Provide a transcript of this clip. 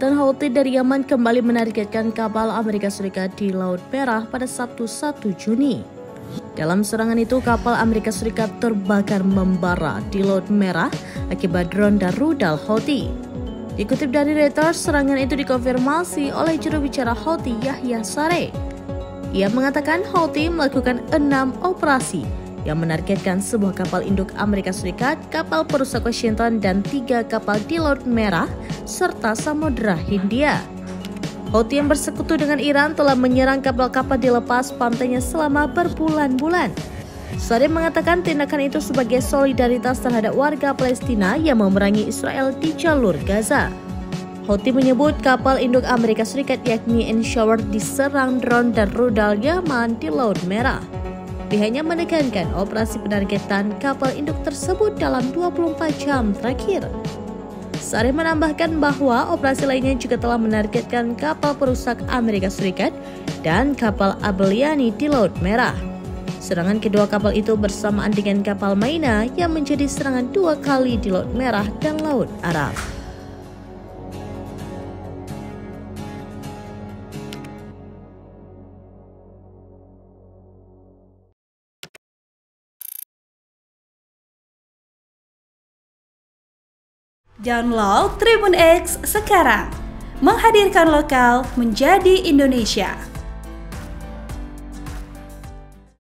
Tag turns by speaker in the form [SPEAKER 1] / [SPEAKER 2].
[SPEAKER 1] Kekuatan Houthi dari Yaman kembali menargetkan kapal Amerika Serikat di Laut Merah pada Sabtu 1 Juni. Dalam serangan itu, kapal Amerika Serikat terbakar membara di Laut Merah akibat drone dan rudal Houthi. Dikutip dari Reuters, serangan itu dikonfirmasi oleh juru bicara Houthi Yahya Saree. Ia mengatakan Houthi melakukan 6 operasi yang menargetkan sebuah kapal induk Amerika Serikat, kapal perusak Washington, dan 3 kapal di Laut Merah serta Samudra Hindia. Houthi yang bersekutu dengan Iran telah menyerang kapal-kapal di lepas pantainya selama berbulan-bulan. Saree mengatakan tindakan itu sebagai solidaritas terhadap warga Palestina yang memerangi Israel di jalur Gaza. Houthi menyebut kapal induk Amerika Serikat yakni Enshower diserang drone dan rudal Yaman di Laut Merah. Pihaknya menekankan operasi penargetan kapal induk tersebut dalam 24 jam terakhir. Saree menambahkan bahwa operasi lainnya juga telah menargetkan kapal perusak Amerika Serikat dan kapal Abeliani di Laut Merah. Serangan kedua kapal itu bersamaan dengan kapal Maina yang menjadi serangan 2 kali di Laut Merah dan Laut Arab.
[SPEAKER 2] Download Tribun X sekarang, menghadirkan lokal menjadi Indonesia.